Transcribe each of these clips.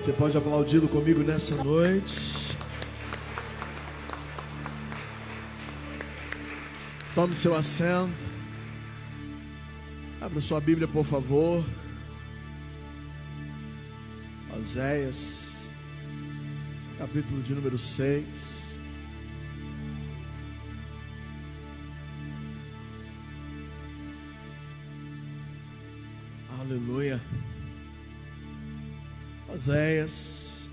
Você pode aplaudi-lo comigo nessa noite. Tome seu assento. Abra sua Bíblia, por favor. Oséias, capítulo de número 6. Aleluia. Oséias,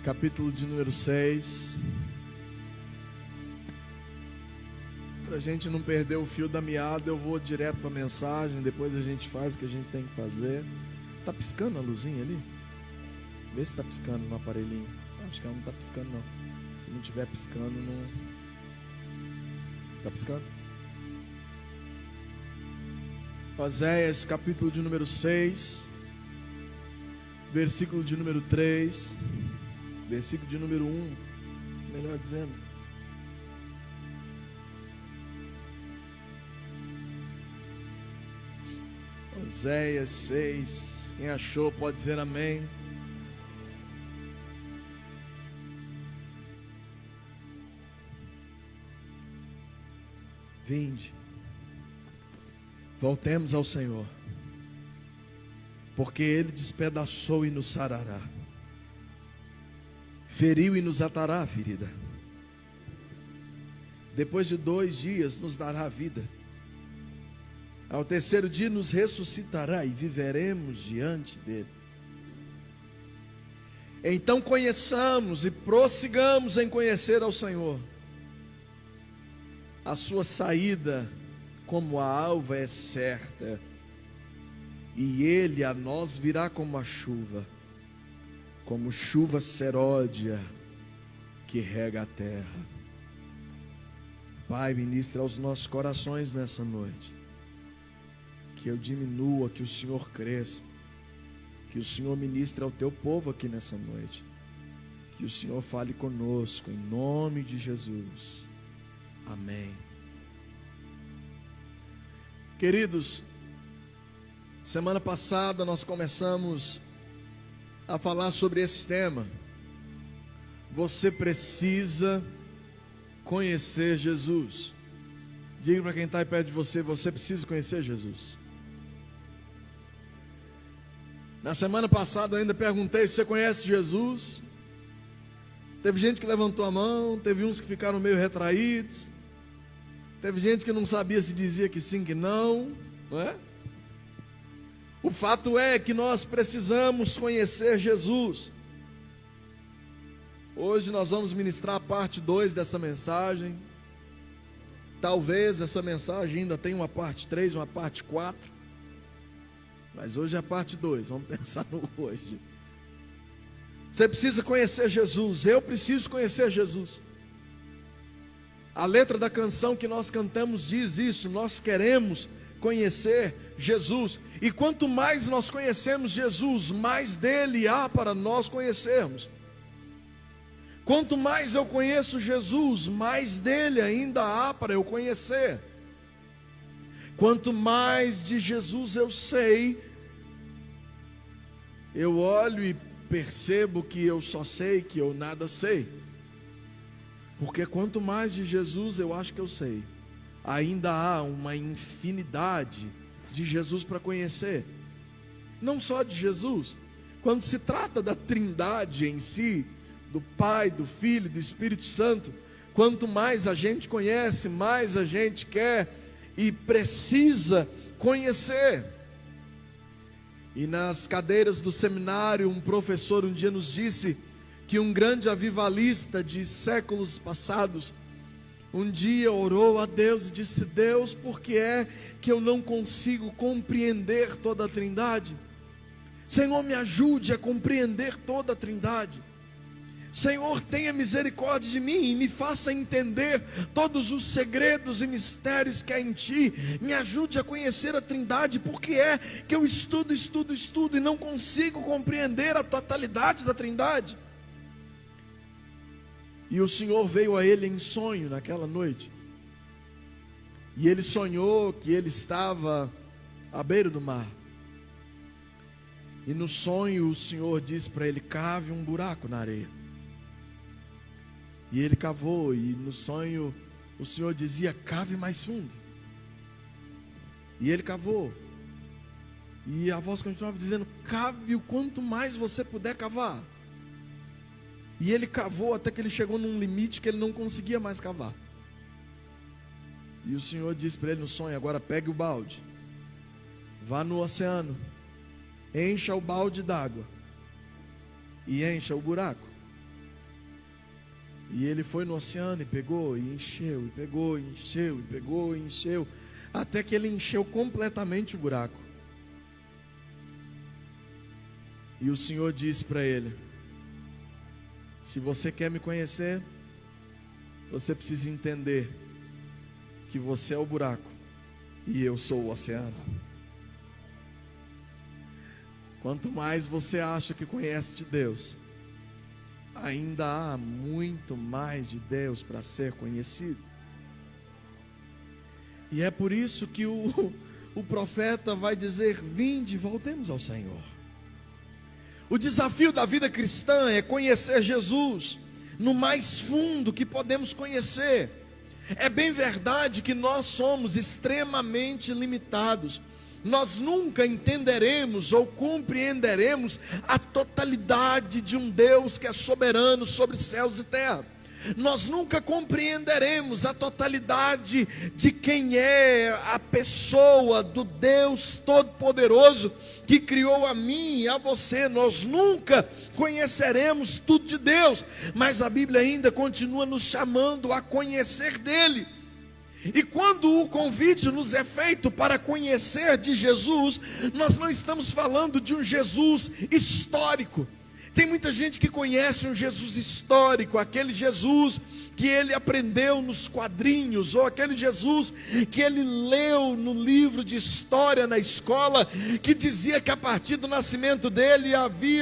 capítulo de número 6. Para a gente não perder o fio da meada, eu vou direto para a mensagem. Depois a gente faz o que a gente tem que fazer. Tá piscando a luzinha ali? Vê se tá piscando no aparelhinho. Acho que ela não tá piscando, não. Se não tiver piscando, não. Tá piscando? Oséias, capítulo de número 6, versículo de número 3, versículo de número 1, melhor dizendo. Oséias 6, quem achou pode dizer amém. Vinde, voltemos ao Senhor, porque Ele despedaçou e nos sarará, feriu e nos atará a ferida. Depois de 2 dias nos dará a vida. Ao terceiro dia nos ressuscitará e viveremos diante dele. Então conheçamos e prossigamos em conhecer ao Senhor. A sua saída como a alva é certa, e ele a nós virá como a chuva, como chuva seródia que rega a terra. Pai, ministra aos nossos corações nessa noite. Que eu diminua, que o Senhor cresça, que o Senhor ministre ao teu povo aqui nessa noite, que o Senhor fale conosco, em nome de Jesus, amém. Queridos, semana passada nós começamos a falar sobre esse tema. Você precisa conhecer Jesus. Diga para quem está aí perto de você, você precisa conhecer Jesus. Na semana passada eu ainda perguntei se você conhece Jesus. Teve gente que levantou a mão, teve uns que ficaram meio retraídos, teve gente que não sabia se dizia que sim, que não, não é? O fato é que nós precisamos conhecer Jesus. Hoje nós vamos ministrar a parte 2 dessa mensagem. Talvez essa mensagem ainda tenha uma parte 3, uma parte 4. Mas hoje é a parte 2, vamos pensar no hoje. Você precisa conhecer Jesus, eu preciso conhecer Jesus. A letra da canção que nós cantamos diz isso, nós queremos conhecer Jesus. E quanto mais nós conhecemos Jesus, mais dele há para nós conhecermos. Quanto mais eu conheço Jesus, mais dele ainda há para eu conhecer. Quanto mais de Jesus eu sei, eu olho e percebo que eu só sei que eu nada sei. Porque quanto mais de Jesus eu acho que eu sei, ainda há uma infinidade de Jesus para conhecer. Não só de Jesus, quando se trata da Trindade em si, do Pai, do Filho e do Espírito Santo, quanto mais a gente conhece, mais a gente quer e precisa conhecer. E nas cadeiras do seminário, um professor um dia nos disse que um grande avivalista de séculos passados um dia orou a Deus e disse: Deus, por que é que eu não consigo compreender toda a Trindade? Senhor, me ajude a compreender toda a Trindade. Senhor, tenha misericórdia de mim e me faça entender todos os segredos e mistérios que há em Ti. Me ajude a conhecer a Trindade, porque é que eu estudo e não consigo compreender a totalidade da Trindade. E o Senhor veio a ele em sonho naquela noite, e ele sonhou que ele estava à beira do mar. E no sonho o Senhor disse para ele: cave um buraco na areia. E ele cavou, e no sonho o Senhor dizia: cave mais fundo. E ele cavou. E a voz continuava dizendo: cave o quanto mais você puder cavar. E ele cavou até que ele chegou num limite que ele não conseguia mais cavar. E o Senhor disse para ele no sonho: agora pegue o balde, vá no oceano, encha o balde d'água e encha o buraco. E ele foi no oceano e pegou e encheu, e pegou e encheu, e pegou e encheu, até que ele encheu completamente o buraco. E o Senhor disse para ele: se você quer me conhecer, você precisa entender que você é o buraco e eu sou o oceano. Quanto mais você acha que conhece de Deus, ainda há muito mais de Deus para ser conhecido. E é por isso que o profeta vai dizer: vinde, voltemos ao Senhor. O desafio da vida cristã é conhecer Jesus no mais fundo que podemos conhecer. É bem verdade que nós somos extremamente limitados. Nós nunca entenderemos ou compreenderemos a totalidade de um Deus que é soberano sobre céus e terra. Nós nunca compreenderemos a totalidade de quem é a pessoa do Deus Todo-Poderoso que criou a mim e a você. Nós nunca conheceremos tudo de Deus, mas a Bíblia ainda continua nos chamando a conhecer dele. E quando o convite nos é feito para conhecer de Jesus, nós não estamos falando de um Jesus histórico. Tem muita gente que conhece um Jesus histórico, aquele Jesus que ele aprendeu nos quadrinhos, ou aquele Jesus que ele leu no livro de história na escola, que dizia que a partir do nascimento dele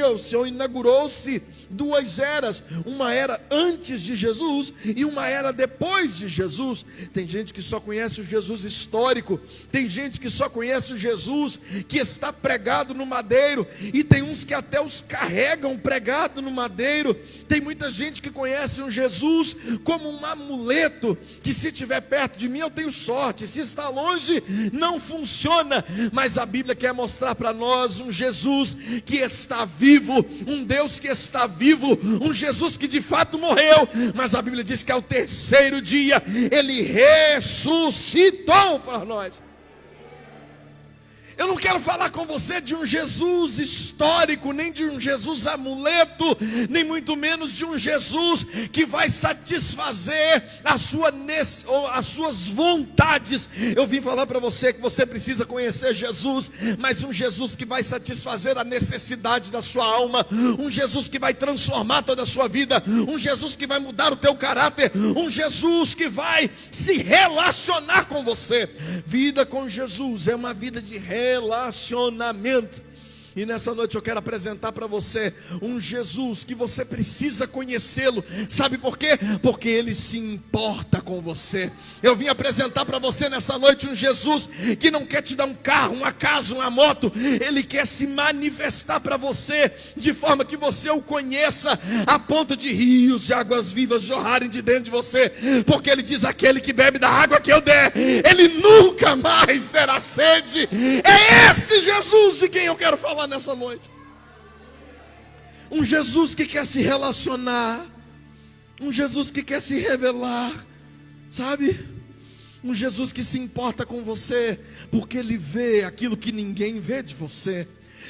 o Senhor inaugurou-se duas eras, uma era antes de Jesus e uma era depois de Jesus. Tem gente que só conhece o Jesus histórico, tem gente que só conhece o Jesus que está pregado no madeiro, e tem uns que até os carregam pregado no madeiro. Tem muita gente que conhece um Jesus como um amuleto, que se estiver perto de mim eu tenho sorte, se está longe não funciona. Mas a Bíblia quer mostrar para nós um Jesus que está vivo, um Deus que está vivo, um Jesus que de fato morreu, mas a Bíblia diz que ao terceiro dia ele ressuscitou para nós. Eu não quero falar com você de um Jesus histórico, nem de um Jesus amuleto, nem muito menos de um Jesus que vai satisfazer as suas vontades. Eu vim falar para você que você precisa conhecer Jesus, mas um Jesus que vai satisfazer a necessidade da sua alma, um Jesus que vai transformar toda a sua vida, um Jesus que vai mudar o teu caráter, um Jesus que vai se relacionar com você. Vida com Jesus é uma vida de relacionamento. E nessa noite eu quero apresentar para você um Jesus que você precisa conhecê-lo. Sabe por quê? Porque ele se importa com você. Eu vim apresentar para você nessa noite um Jesus que não quer te dar um carro, uma casa, uma moto. Ele quer se manifestar para você de forma que você o conheça, a ponto de rios de águas vivas jorrarem de dentro de você. Porque ele diz: aquele que bebe da água que eu der, ele nunca mais terá sede. É esse Jesus de quem eu quero falar nessa noite. Um Jesus que quer se relacionar, um Jesus que quer se revelar, sabe? Um Jesus que se importa com você, porque ele vê aquilo que ninguém vê de você.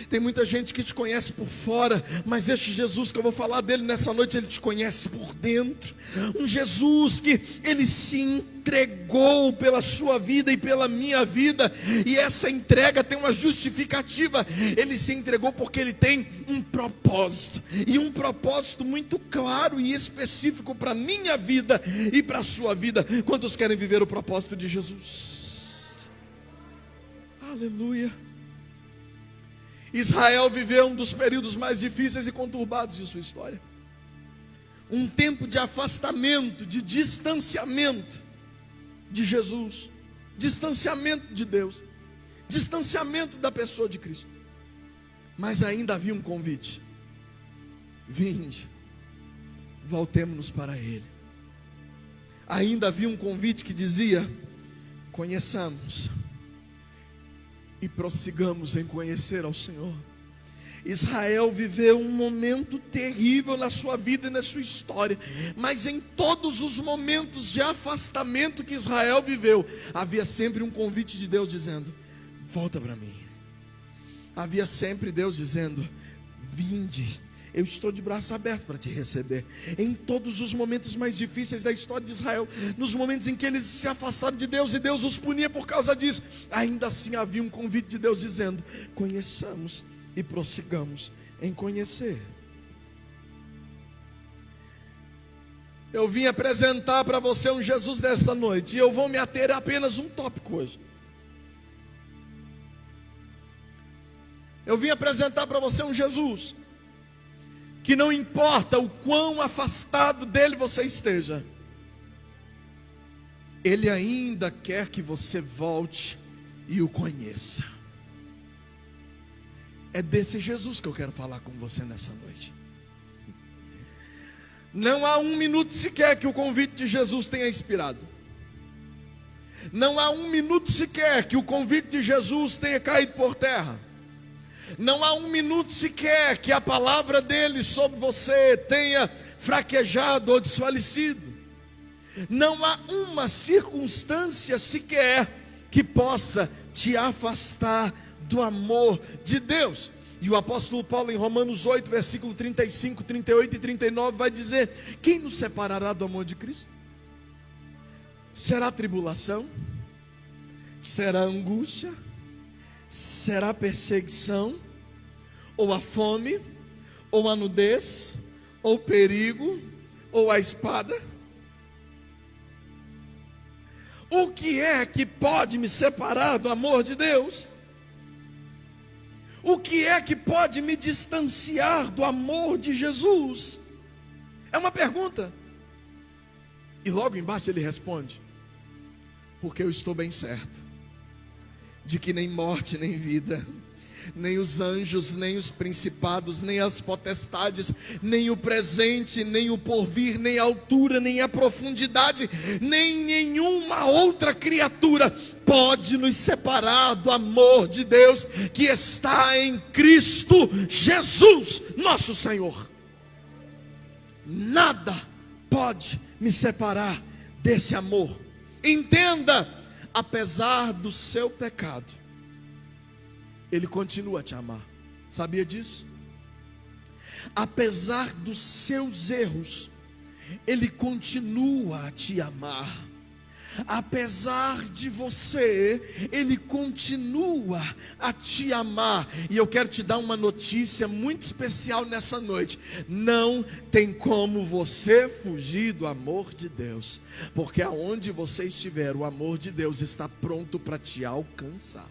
Tem muita gente que te conhece por fora, mas este Jesus que eu vou falar dele nessa noite, ele te conhece por dentro. Um Jesus que ele se entregou pela sua vida e pela minha vida, e essa entrega tem uma justificativa. Ele se entregou porque ele tem um propósito, e um propósito muito claro e específico para a minha vida e para a sua vida. Quantos querem viver o propósito de Jesus? Aleluia. Israel viveu um dos períodos mais difíceis e conturbados de sua história. Um tempo de afastamento, de distanciamento de Jesus, distanciamento de Deus, distanciamento da pessoa de Cristo. Mas ainda havia um convite: vinde, voltemo-nos para Ele. Ainda havia um convite que dizia: conheçamos e prossigamos em conhecer ao Senhor. Israel viveu um momento terrível na sua vida e na sua história, mas em todos os momentos de afastamento que Israel viveu, havia sempre um convite de Deus dizendo: volta para mim. Havia sempre Deus dizendo: vinde, eu estou de braços abertos para te receber. Em todos os momentos mais difíceis da história de Israel, nos momentos em que eles se afastaram de Deus e Deus os punia por causa disso, ainda assim havia um convite de Deus dizendo: conheçamos e prossigamos em conhecer. Eu vim apresentar para você um Jesus nessa noite, e eu vou me ater a apenas um tópico hoje. Eu vim apresentar para você um Jesus que não importa o quão afastado dele você esteja, ele ainda quer que você volte e o conheça. É desse Jesus que eu quero falar com você nessa noite. Não há um minuto sequer que o convite de Jesus tenha expirado. Não há um minuto sequer que o convite de Jesus tenha caído por terra. Não há um minuto sequer que a palavra dele sobre você tenha fraquejado ou desfalecido. Não há uma circunstância sequer que possa te afastar do amor de Deus. E o apóstolo Paulo, em Romanos 8, versículo 35, 38 e 39, vai dizer: quem nos separará do amor de Cristo? Será tribulação? Será angústia? Será perseguição? Ou a fome? Ou a nudez? Ou perigo? Ou a espada? O que é que pode me separar do amor de Deus? O que é que pode me distanciar do amor de Jesus? É uma pergunta. E logo embaixo ele responde: porque eu estou bem certo de que nem morte, nem vida, nem os anjos, nem os principados, nem as potestades, nem o presente, nem o porvir, nem a altura, nem a profundidade, nem nenhuma outra criatura pode nos separar do amor de Deus que está em Cristo Jesus, nosso Senhor. Nada pode me separar desse amor. Entenda: apesar do seu pecado, Ele continua a te amar. Sabia disso? Apesar dos seus erros, Ele continua a te amar. Apesar de você, Ele continua a te amar. E eu quero te dar uma notícia muito especial nessa noite: não tem como você fugir do amor de Deus, porque aonde você estiver, o amor de Deus está pronto para te alcançar.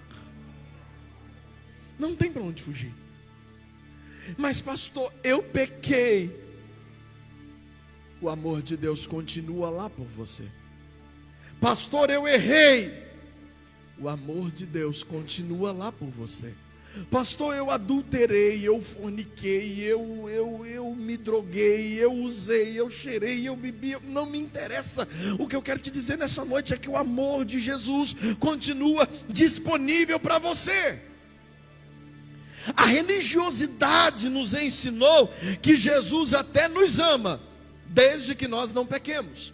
Não tem para onde fugir. Mas pastor, eu pequei. O amor de Deus continua lá por você. Pastor, eu errei. O amor de Deus continua lá por você. Pastor, eu adulterei, eu forniquei, eu me droguei, eu usei, eu cheirei, eu bebi. Não me interessa. O que eu quero te dizer nessa noite é que o amor de Jesus continua disponível para você. A religiosidade nos ensinou que Jesus até nos ama, desde que nós não pequemos.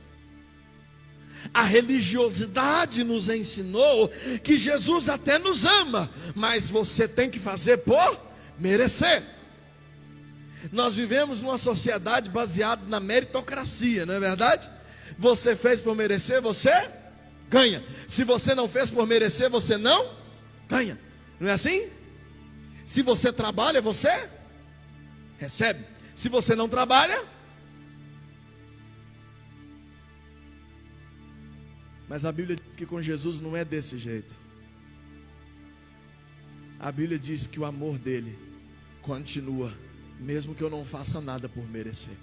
A religiosidade nos ensinou que Jesus até nos ama, mas você tem que fazer por merecer. Nós vivemos numa sociedade baseada na meritocracia, não é verdade? Você fez por merecer, você ganha. Se você não fez por merecer, você não ganha. Não é assim? Se você trabalha, você recebe. Se você não trabalha, mas a Bíblia diz que com Jesus não é desse jeito. A Bíblia diz que o amor dele continua, mesmo que eu não faça nada por merecer.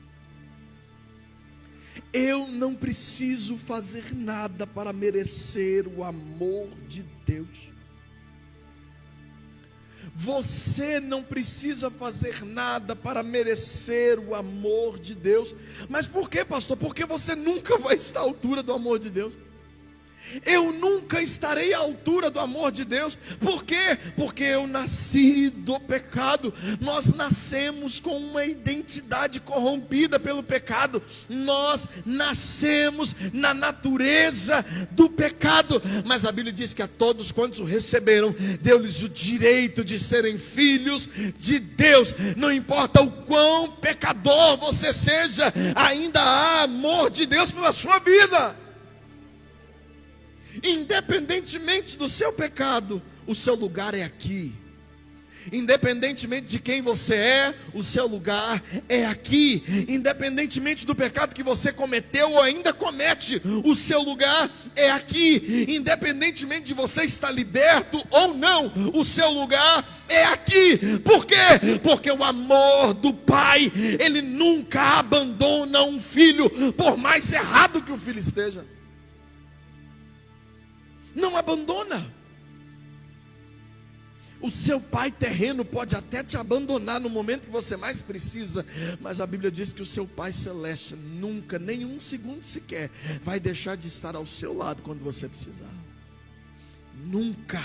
Eu não preciso fazer nada para merecer o amor de Deus. Você não precisa fazer nada para merecer o amor de Deus. Mas por quê, pastor? Porque você nunca vai estar à altura do amor de Deus. Eu nunca estarei à altura do amor de Deus. Por quê? Porque eu nasci do pecado. Nós nascemos com uma identidade corrompida pelo pecado. Nós nascemos na natureza do pecado. Mas a Bíblia diz que a todos quantos o receberam, deu-lhes o direito de serem filhos de Deus. Não importa o quão pecador você seja, ainda há amor de Deus pela sua vida. Independentemente do seu pecado, o seu lugar é aqui. Independentemente de quem você é, o seu lugar é aqui. Independentemente do pecado que você cometeu ou ainda comete, o seu lugar é aqui. Independentemente de você estar liberto ou não, o seu lugar é aqui. Por quê? Porque o amor do Pai, Ele nunca abandona um filho, por mais errado que o filho esteja. Não abandona. O seu pai terreno pode até te abandonar no momento que você mais precisa, mas a Bíblia diz que o seu Pai celeste nunca, nem um segundo sequer, vai deixar de estar ao seu lado quando você precisar. Nunca.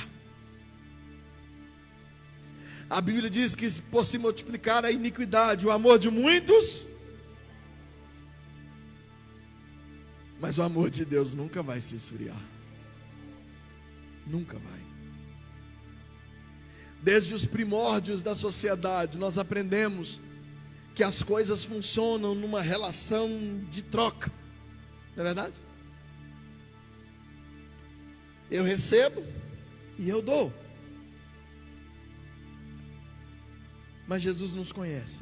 A Bíblia diz que por se multiplicar a iniquidade, o amor de muitos, mas o amor de Deus nunca vai se esfriar. Nunca vai. Desde os primórdios da sociedade, nós aprendemos que as coisas funcionam numa relação de troca. Não é verdade? Eu recebo e eu dou. Mas Jesus nos conhece.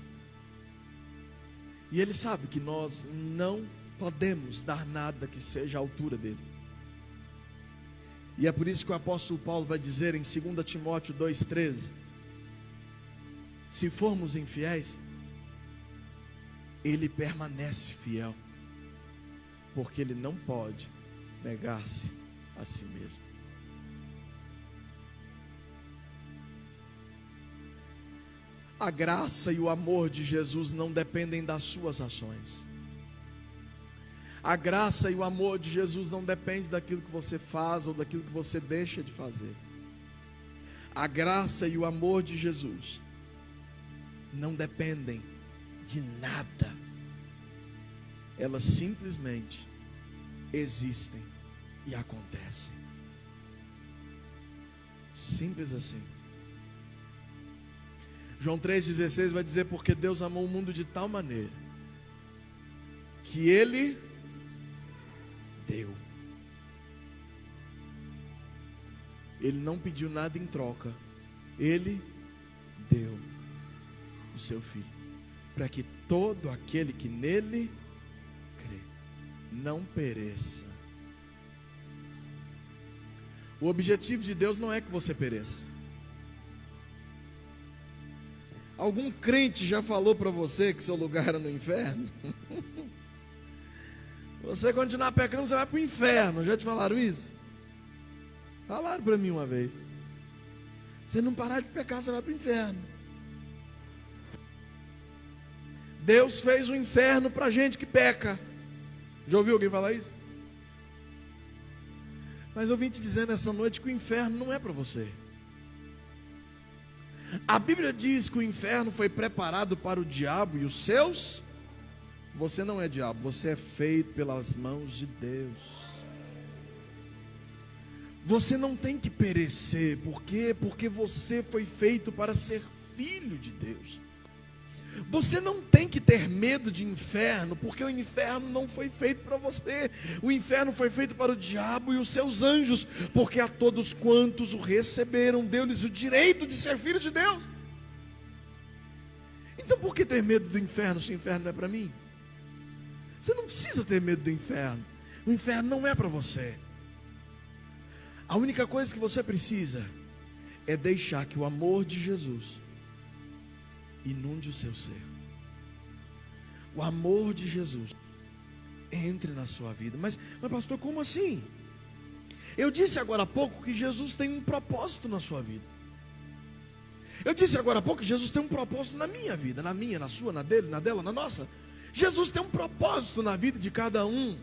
E Ele sabe que nós não podemos dar nada que seja à altura dele. E é por isso que o apóstolo Paulo vai dizer em 2 Timóteo 2,13: se formos infiéis, Ele permanece fiel, porque Ele não pode negar-se a si mesmo. A graça e o amor de Jesus não dependem das suas ações. A graça e o amor de Jesus não dependem daquilo que você faz ou daquilo que você deixa de fazer. A graça e o amor de Jesus não dependem de nada. Elas simplesmente existem e acontecem. Simples assim. João 3,16 vai dizer: porque Deus amou o mundo de tal maneira que Ele deu. Ele não pediu nada em troca. Ele deu o seu Filho, para que todo aquele que nele crê não pereça. O objetivo de Deus não é que você pereça. Algum crente já falou para você que seu lugar era no inferno? Você continuar pecando, você vai para o inferno. Já te falaram isso? Falaram para mim uma vez. Se não parar de pecar, você vai para o inferno. Deus fez o inferno para gente que peca. Já ouviu alguém falar isso? Mas eu vim te dizer nessa noite que o inferno não é para você. A Bíblia diz que o inferno foi preparado para o diabo e os seus. Você não é diabo, você é feito pelas mãos de Deus. Você não tem que perecer. Por quê? Porque você foi feito para ser filho de Deus. Você não tem que ter medo de inferno, porque o inferno não foi feito para você. O inferno foi feito para o diabo e os seus anjos, porque a todos quantos o receberam, deu-lhes o direito de ser filho de Deus. Então por que ter medo do inferno se o inferno não é para mim? Você não precisa ter medo do inferno. O inferno não é para você. A única coisa que você precisa é deixar que o amor de Jesus inunde o seu ser. O amor de Jesus entre na sua vida. Mas pastor, como assim? Eu disse agora há pouco que Jesus tem um propósito na sua vida. Eu disse agora há pouco que Jesus tem um propósito na minha vida, na minha, na sua, na dele, na dela, na nossa. Jesus tem um propósito na vida de cada um.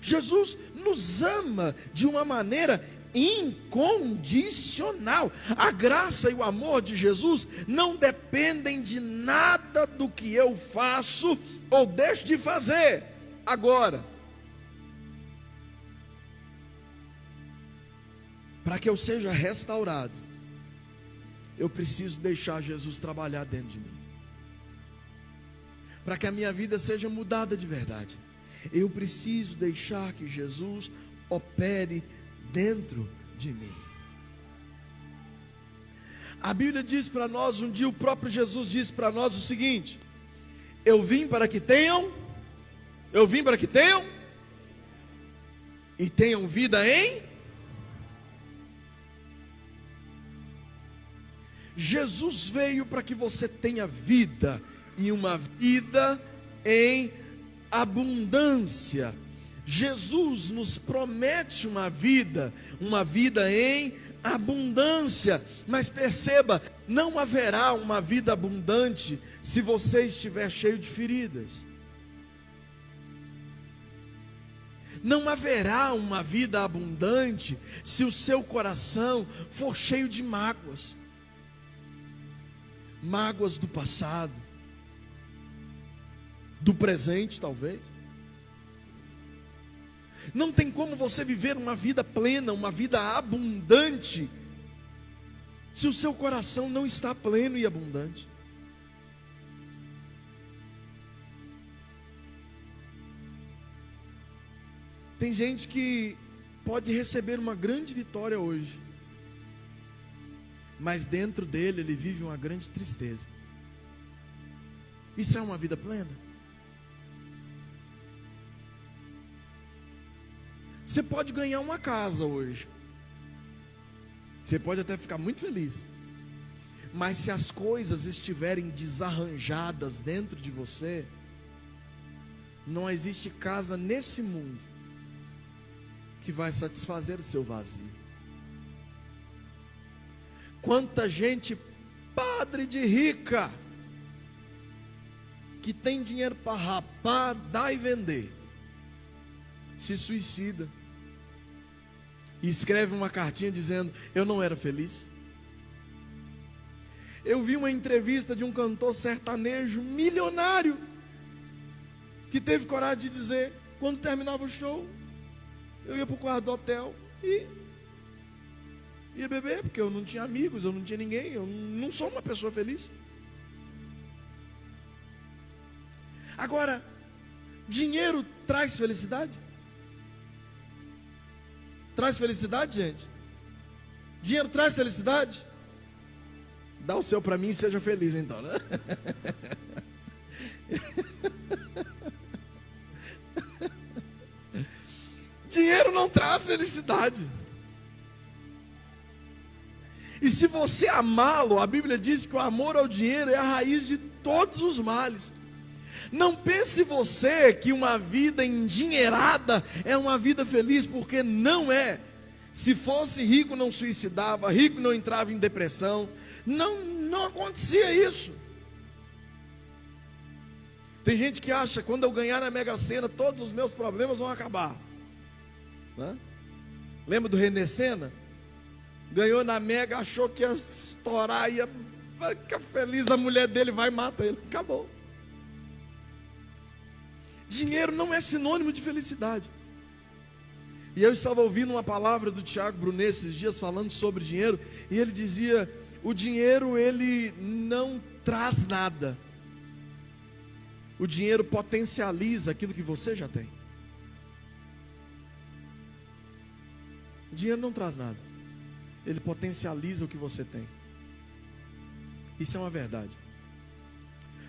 Jesus nos ama de uma maneira incondicional. A graça e o amor de Jesus não dependem de nada do que eu faço ou deixo de fazer. Agora, para que eu seja restaurado, eu preciso deixar Jesus trabalhar dentro de mim. Para que a minha vida seja mudada de verdade, eu preciso deixar que Jesus opere dentro de mim. A Bíblia diz para nós, um dia o próprio Jesus disse para nós o seguinte: eu vim para que tenham e tenham vida em. Jesus veio para que você tenha vida, e uma vida em abundância. Jesus nos promete uma vida em abundância. Mas perceba, não haverá uma vida abundante se você estiver cheio de feridas. Não haverá uma vida abundante se o seu coração for cheio de mágoas. Mágoas do passado, do presente talvez. Não tem como você viver uma vida plena, uma vida abundante, se o seu coração não está pleno e abundante. Tem gente que pode receber uma grande vitória hoje, mas dentro dele ele vive uma grande tristeza. Isso é uma vida plena? Você pode ganhar uma casa hoje, você pode até ficar muito feliz, mas se as coisas estiverem desarranjadas dentro de você, não existe casa nesse mundo que vai satisfazer o seu vazio. Quanta gente podre de rica, que tem dinheiro para rapar, dar e vender, se suicida e escreve uma cartinha dizendo: eu não era feliz. Eu vi uma entrevista de um cantor sertanejo milionário, que teve coragem de dizer: quando terminava o show, eu ia para o quarto do hotel e ia beber, porque eu não tinha amigos, eu não tinha ninguém, eu não sou uma pessoa feliz. Agora, dinheiro traz felicidade? Traz felicidade, gente? Dinheiro traz felicidade? Dá o seu para mim e seja feliz então, né? Dinheiro não traz felicidade. E se você amá-lo, a Bíblia diz que o amor ao dinheiro é a raiz de todos os males. Não pense você que uma vida endinheirada é uma vida feliz, porque não é. Se fosse rico não suicidava, rico não entrava em depressão, não acontecia isso. Tem gente que acha: quando eu ganhar na Mega Sena, todos os meus problemas vão acabar, né? Lembra do René Senna? Ganhou na Mega, achou que ia estourar, ia ficar feliz, a mulher dele vai e mata ele, acabou. Dinheiro não é sinônimo de felicidade. E eu estava ouvindo uma palavra do Tiago Brunet esses dias falando sobre dinheiro, e ele dizia: o dinheiro ele não traz nada, o dinheiro potencializa aquilo que você já tem. O dinheiro não traz nada, ele potencializa o que você tem. Isso é uma verdade.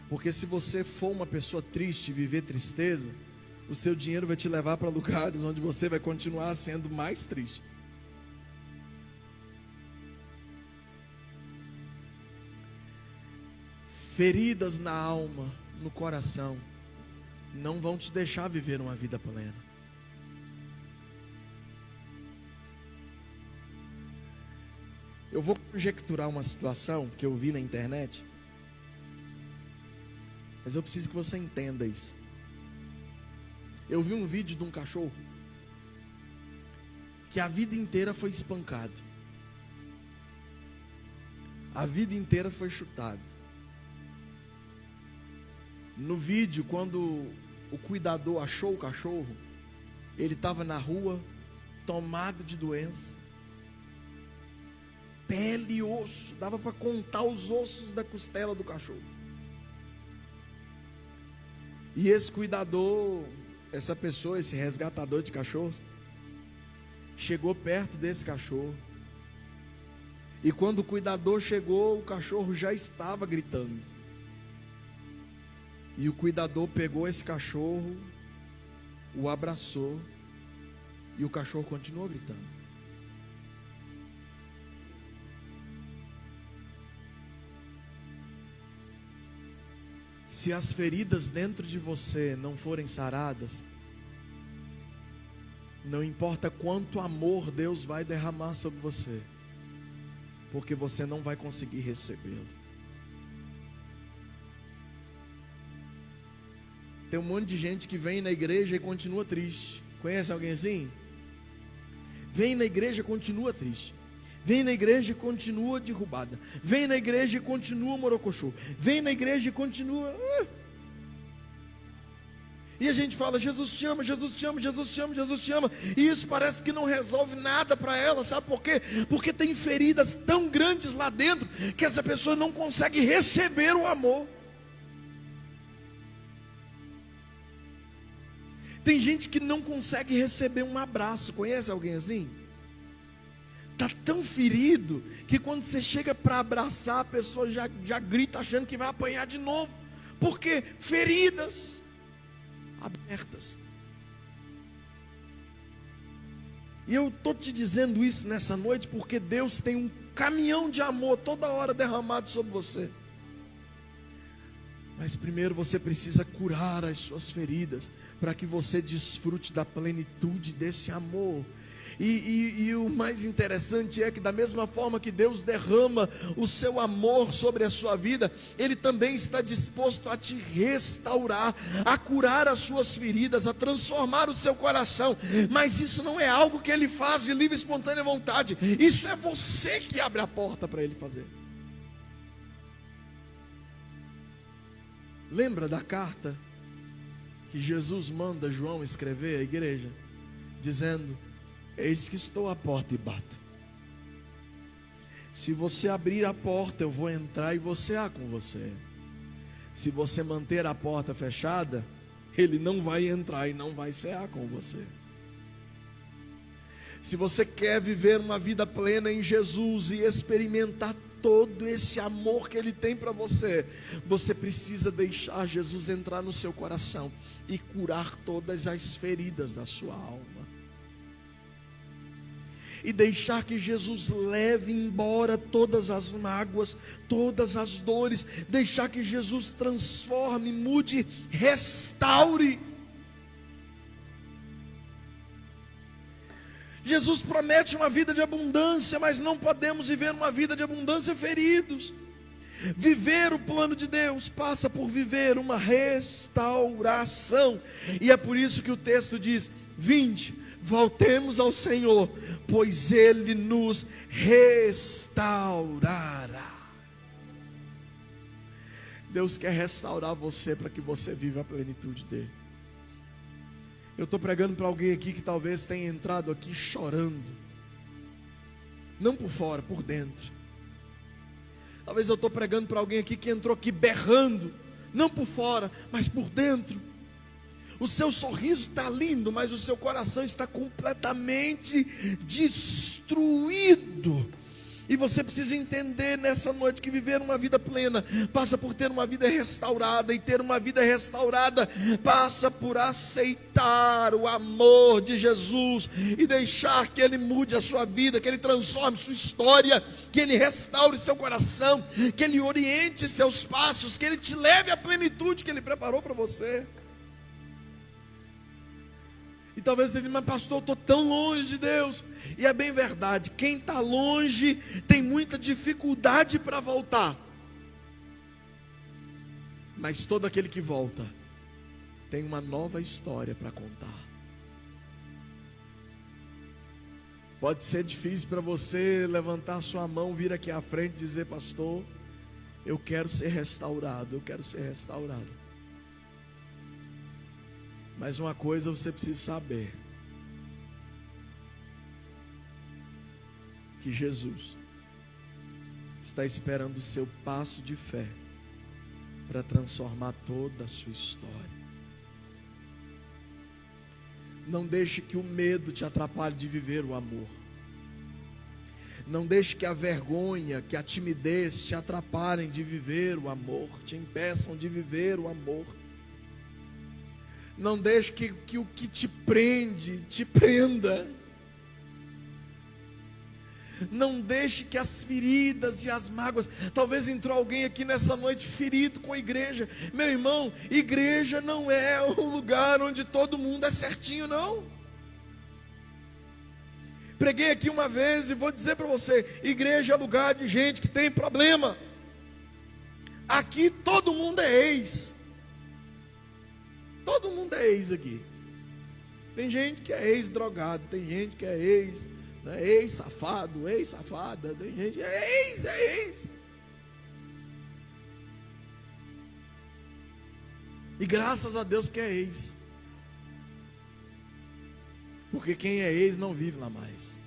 Porque se você for uma pessoa triste e viver tristeza, o seu dinheiro vai te levar para lugares onde você vai continuar sendo mais triste. Feridas na alma, no coração, não vão te deixar viver uma vida plena. Eu vou conjecturar uma situação que eu vi na internet, mas eu preciso que você entenda isso. Eu vi um vídeo de um cachorro que a vida inteira foi espancado, a vida inteira foi chutado. No vídeo, quando o cuidador achou o cachorro, ele estava na rua, tomado de doença, pele e osso, dava para contar os ossos da costela do cachorro. E esse cuidador, essa pessoa, esse resgatador de cachorros, chegou perto desse cachorro, e quando o cuidador chegou, o cachorro já estava gritando. E o cuidador pegou esse cachorro, o abraçou, e o cachorro continuou gritando. Se as feridas dentro de você não forem saradas, não importa quanto amor Deus vai derramar sobre você, porque você não vai conseguir recebê-lo. Tem um monte de gente que vem na igreja e continua triste. Conhece alguém assim? Vem na igreja e continua triste. Vem na igreja e continua derrubada. Vem na igreja e continua morocochô. Vem na igreja e continua... E a gente fala, Jesus te ama, Jesus te ama, Jesus te ama, Jesus te ama. E isso parece que não resolve nada para ela. Sabe por quê? Porque tem feridas tão grandes lá dentro que essa pessoa não consegue receber o amor. Tem gente que não consegue receber um abraço. Conhece alguém assim? Está tão ferido que quando você chega para abraçar, a pessoa já grita achando que vai apanhar de novo. Por quê? Feridas abertas. E eu estou te dizendo isso nessa noite porque Deus tem um caminhão de amor toda hora derramado sobre você. Mas primeiro você precisa curar as suas feridas, para que você desfrute da plenitude desse amor. E o mais interessante é que da mesma forma que Deus derrama o seu amor sobre a sua vida, Ele também está disposto a te restaurar, a curar as suas feridas, a transformar o seu coração. Mas isso não é algo que Ele faz de livre e espontânea vontade. Isso é você que abre a porta para Ele fazer. Lembra da carta que Jesus manda João escrever à igreja, dizendo: eis que estou à porta e bato. Se você abrir a porta, eu vou entrar e vou cear com você. Se você manter a porta fechada, Ele não vai entrar e não vai cear com você. Se você quer viver uma vida plena em Jesus e experimentar todo esse amor que Ele tem para você, você precisa deixar Jesus entrar no seu coração e curar todas as feridas da sua alma. E deixar que Jesus leve embora todas as mágoas, todas as dores. Deixar que Jesus transforme, mude, restaure. Jesus promete uma vida de abundância, mas não podemos viver uma vida de abundância feridos. Viver o plano de Deus passa por viver uma restauração. E é por isso que o texto diz: vinde, voltemos ao Senhor, pois Ele nos restaurará. Deus quer restaurar você para que você viva a plenitude dEle. Eu estou pregando para alguém aqui que talvez tenha entrado aqui chorando, não por fora, por dentro. Talvez eu estou pregando para alguém aqui que entrou aqui berrando, não por fora, mas por dentro. O seu sorriso está lindo, mas o seu coração está completamente destruído. E você precisa entender nessa noite que viver uma vida plena passa por ter uma vida restaurada. E ter uma vida restaurada passa por aceitar o amor de Jesus e deixar que Ele mude a sua vida, que Ele transforme sua história, que Ele restaure seu coração, que Ele oriente seus passos, que Ele te leve à plenitude que Ele preparou para você. E talvez você diga, mas pastor, eu estou tão longe de Deus. E é bem verdade, quem está longe tem muita dificuldade para voltar. Mas todo aquele que volta tem uma nova história para contar. Pode ser difícil para você levantar sua mão, vir aqui à frente e dizer, pastor, eu quero ser restaurado, eu quero ser restaurado. Mas uma coisa você precisa saber, que Jesus está esperando o seu passo de fé para transformar toda a sua história. Não deixe que o medo te atrapalhe de viver o amor. Não deixe que a vergonha, que a timidez te atrapalhem de viver o amor, te impeçam de viver o amor. Não deixe que o que te prende, te prenda. Não deixe que as feridas e as mágoas. Talvez entrou alguém aqui nessa noite ferido com a igreja. Meu irmão, igreja não é um lugar onde todo mundo é certinho, não. Preguei aqui uma vez e vou dizer para você, igreja é lugar de gente que tem problema. Aqui todo mundo é ex. Todo mundo é ex aqui. Tem gente que é ex-drogado, tem gente que é ex... ex-safado, ex-safada, tem gente, é ex. E graças a Deus que é ex. Porque quem é ex não vive lá mais.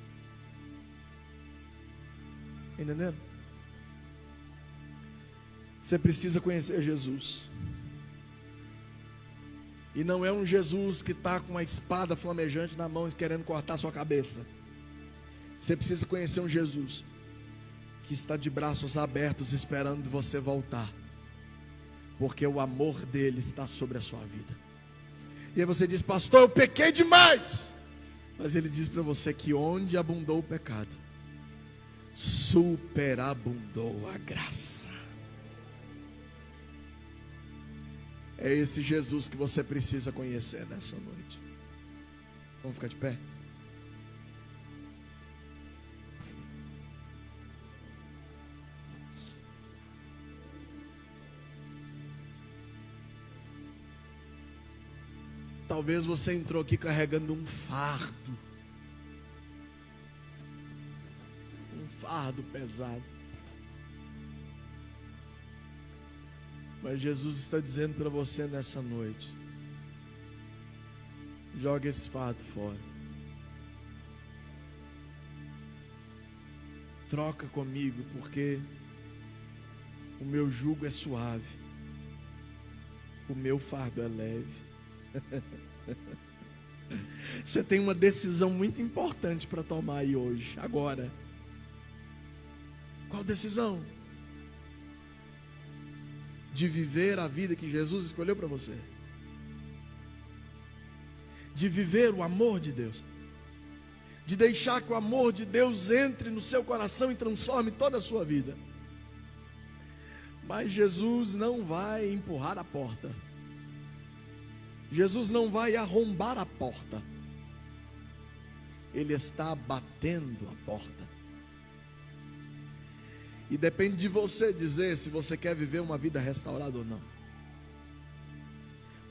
Entendendo? Você precisa conhecer Jesus. E não é um Jesus que está com uma espada flamejante na mão querendo cortar sua cabeça. Você precisa conhecer um Jesus que está de braços abertos esperando você voltar, porque o amor dele está sobre a sua vida. E aí você diz, pastor, eu pequei demais. Mas ele diz para você que onde abundou o pecado, superabundou a graça. É esse Jesus que você precisa conhecer nessa noite. Vamos ficar de pé? Talvez você entrou aqui carregando um fardo pesado. Mas Jesus está dizendo para você nessa noite, joga esse fardo fora. Troca comigo, porque o meu jugo é suave, o meu fardo é leve. Você tem uma decisão muito importante para tomar aí hoje, agora. Qual decisão? De viver a vida que Jesus escolheu para você, de viver o amor de Deus, de deixar que o amor de Deus entre no seu coração e transforme toda a sua vida. Mas Jesus não vai empurrar a porta. Jesus não vai arrombar a porta. Ele está batendo a porta. E depende de você dizer se você quer viver uma vida restaurada ou não.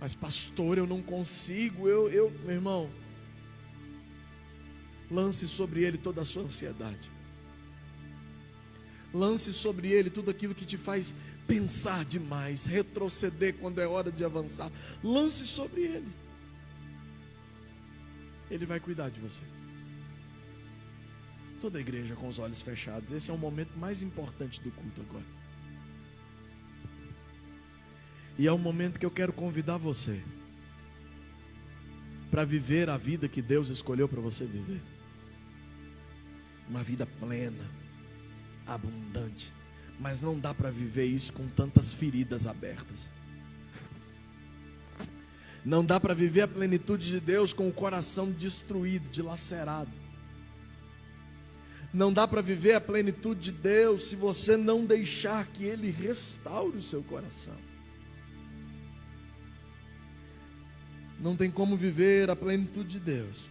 Mas pastor, eu não consigo, meu irmão, lance sobre ele toda a sua ansiedade. Lance sobre ele tudo aquilo que te faz pensar demais, retroceder quando é hora de avançar. Lance sobre ele. Ele vai cuidar de você. Toda a igreja com os olhos fechados. Esse é o momento mais importante do culto agora. E é um momento que eu quero convidar você para viver a vida que Deus escolheu para você viver. Uma vida plena, abundante. Mas não dá para viver isso com tantas feridas abertas. Não dá para viver a plenitude de Deus com o coração destruído, dilacerado. Não dá para viver a plenitude de Deus se você não deixar que Ele restaure o seu coração. Não tem como viver a plenitude de Deus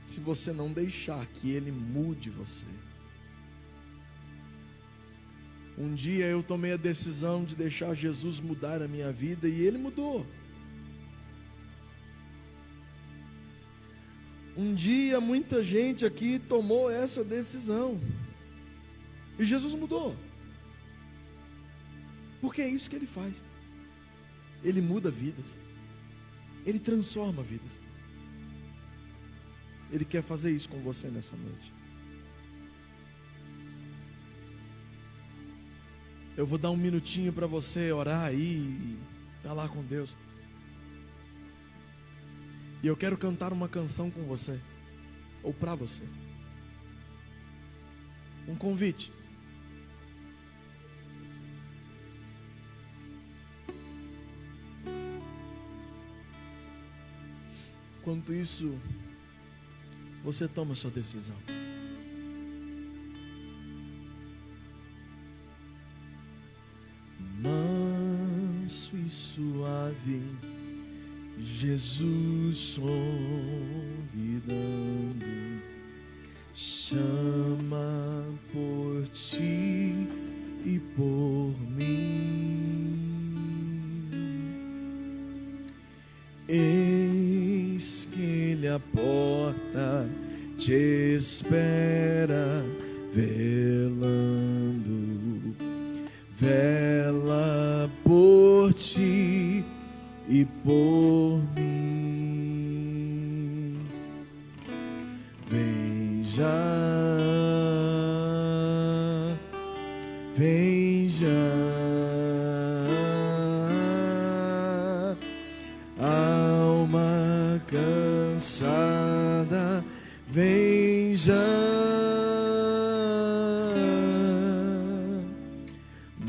se você não deixar que Ele mude você. Um dia eu tomei a decisão de deixar Jesus mudar a minha vida e Ele mudou. Um dia muita gente aqui tomou essa decisão e Jesus mudou. Porque é isso que Ele faz. Ele muda vidas. Ele transforma vidas. Ele quer fazer isso com você nessa noite. Eu vou dar um minutinho para você orar aí e falar com Deus. E eu quero cantar uma canção com você, ou para você. Um convite. Enquanto isso, você toma a sua decisão. Manso e suave, Jesus convidando, chama por ti e por mim. Eis que Ele a porta te espera, velando, vela por ti e por mim. Vem já, vem já, alma cansada, vem já,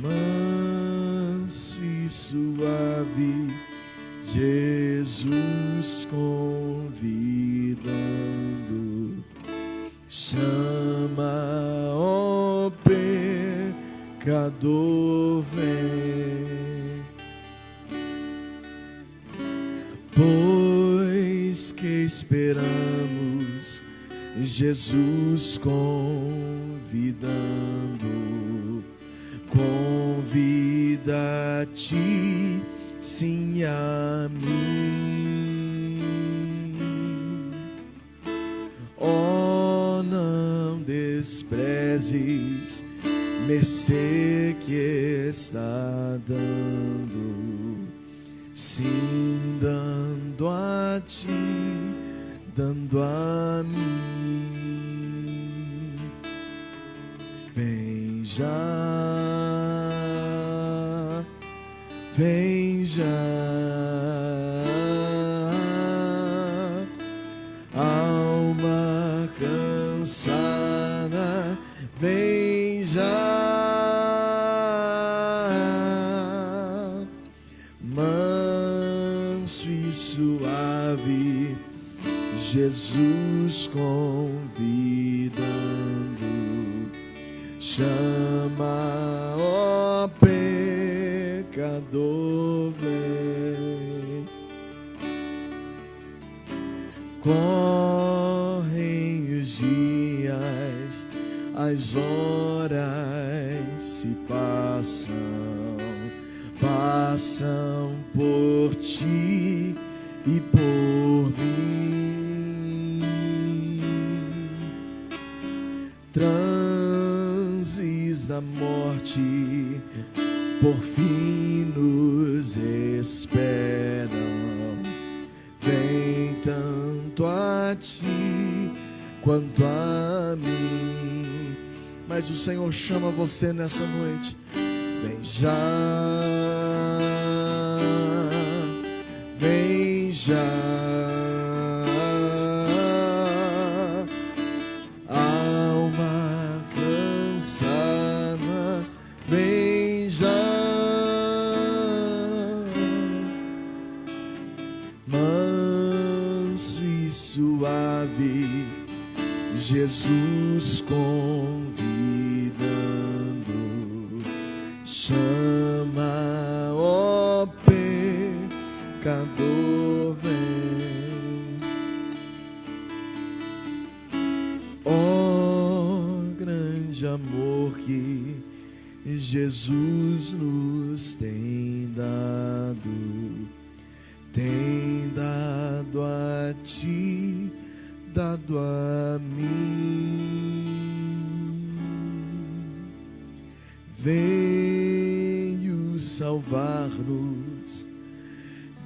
manso e suave, Jesus convidando, chama, ó pecador, vem, pois que esperamos Jesus convidando, convida-te, sim, a mim. Oh, não desprezes mercê que está dando, sim, dando a ti, dando a mim. Vem já, vem já, alma cansada, vem já, manso e suave, Jesus convidando, chama, ó pecador, vem. Correm os dias, as horas se passam, passam por ti e por mim. Transes da morte, por fim nos esperam. Vem tanto a ti quanto a mim. Mas o Senhor chama você nessa noite. Vem já, vem já, alma cansada, vem já, manso e suave, Jesus convidando, chama, ó pecador vem. Ó grande amor que Jesus nos tem dado a ti, dado a mim. Veio salvar-nos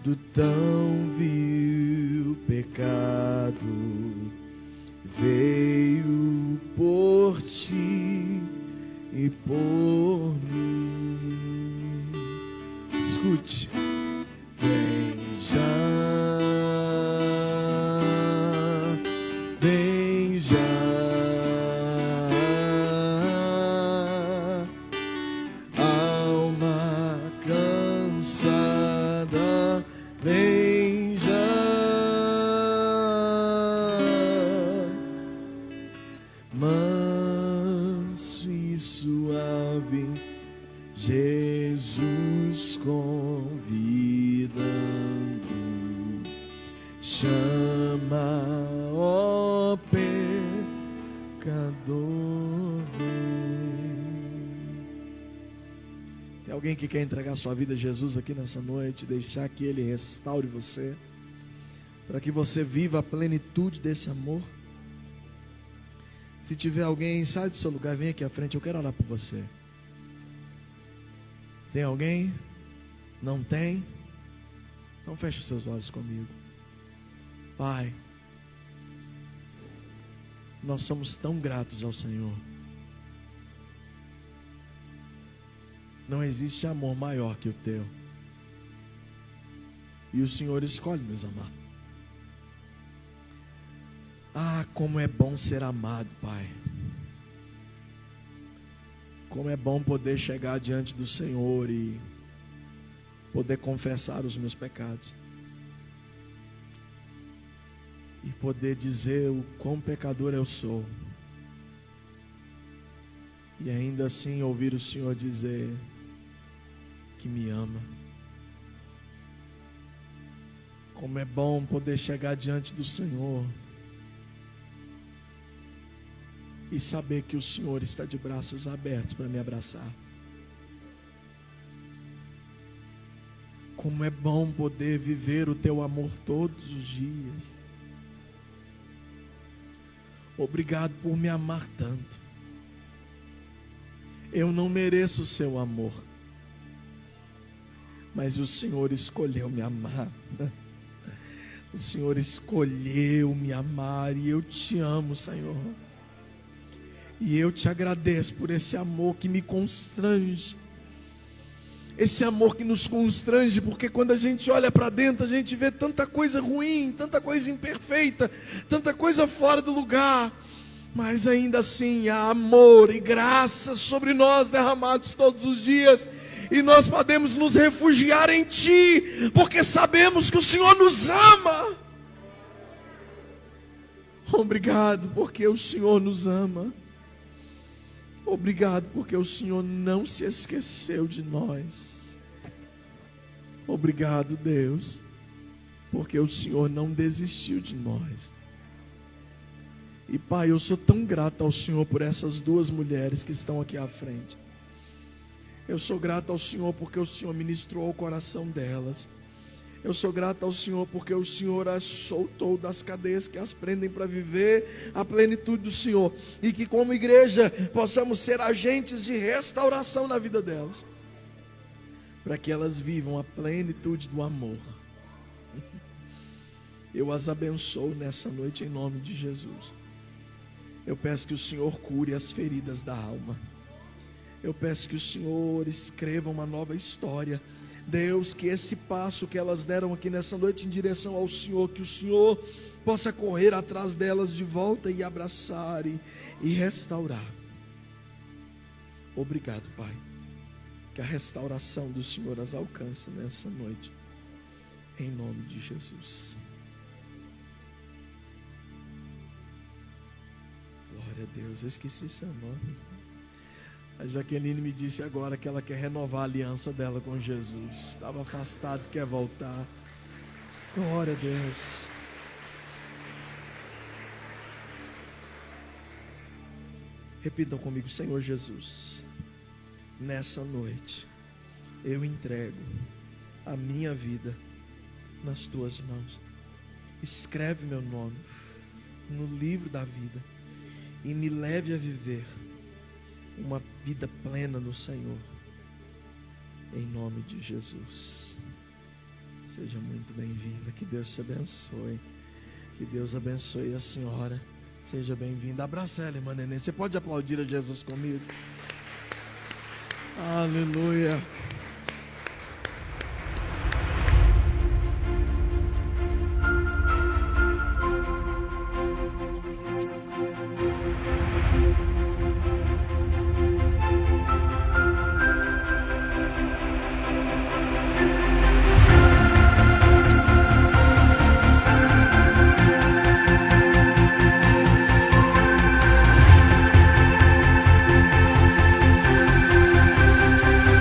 do tão vil pecado, veio por ti e por mim. Escute. Vem já, alma cansada, vem já, manso e suave, Jesus convidando, chama, ó pecador, vem. Tem alguém que quer entregar sua vida a Jesus aqui nessa noite, deixar que Ele restaure você, para que você viva a plenitude desse amor? Se tiver alguém, sai do seu lugar, vem aqui à frente, eu quero orar por você. Tem alguém? Não tem? Então feche os seus olhos comigo. Pai, nós somos tão gratos ao Senhor. Não existe amor maior que o teu. E o Senhor escolhe nos amar. Ah, como é bom ser amado, Pai. Como é bom poder chegar diante do Senhor e poder confessar os meus pecados. E poder dizer o quão pecador eu sou. E ainda assim ouvir o Senhor dizer que me ama. Como é bom poder chegar diante do Senhor e saber que o Senhor está de braços abertos para me abraçar. Como é bom poder viver o teu amor todos os dias. Obrigado por me amar tanto. Eu não mereço o seu amor, mas o Senhor escolheu me amar. O Senhor escolheu me amar e eu te amo, Senhor. E eu te agradeço por esse amor que me constrange. Esse amor que nos constrange, porque quando a gente olha para dentro, a gente vê tanta coisa ruim, tanta coisa imperfeita, tanta coisa fora do lugar. Mas ainda assim há amor e graça sobre nós derramados todos os dias. E nós podemos nos refugiar em Ti, porque sabemos que o Senhor nos ama. Obrigado porque o Senhor nos ama. Obrigado porque o Senhor não se esqueceu de nós. Obrigado, Deus, porque o Senhor não desistiu de nós. E Pai, eu sou tão grato ao Senhor por essas duas mulheres que estão aqui à frente. Eu sou grato ao Senhor porque o Senhor ministrou o coração delas. Eu sou grato ao Senhor porque o Senhor as soltou das cadeias que as prendem para viver a plenitude do Senhor. E que como igreja possamos ser agentes de restauração na vida delas, para que elas vivam a plenitude do amor. Eu as abençoo nessa noite em nome de Jesus. Eu peço que o Senhor cure as feridas da alma. Eu peço que o Senhor escreva uma nova história. Deus, que esse passo que elas deram aqui nessa noite em direção ao Senhor, que o Senhor possa correr atrás delas de volta e abraçar e restaurar. Obrigado, Pai, que a restauração do Senhor as alcance nessa noite, em nome de Jesus. Glória a Deus. Eu esqueci seu nome. A Jaqueline me disse agora que ela quer renovar a aliança dela com Jesus. Estava afastado, quer voltar. Glória a Deus. Repitam comigo: Senhor Jesus, nessa noite eu entrego a minha vida nas tuas mãos. Escreve meu nome no livro da vida e me leve a viver uma vida plena no Senhor, em nome de Jesus. Seja muito bem-vinda, que Deus te abençoe, que Deus abençoe a senhora. Seja bem-vinda. Abraça ela, irmã Nenê. Você pode aplaudir a Jesus comigo? Aleluia.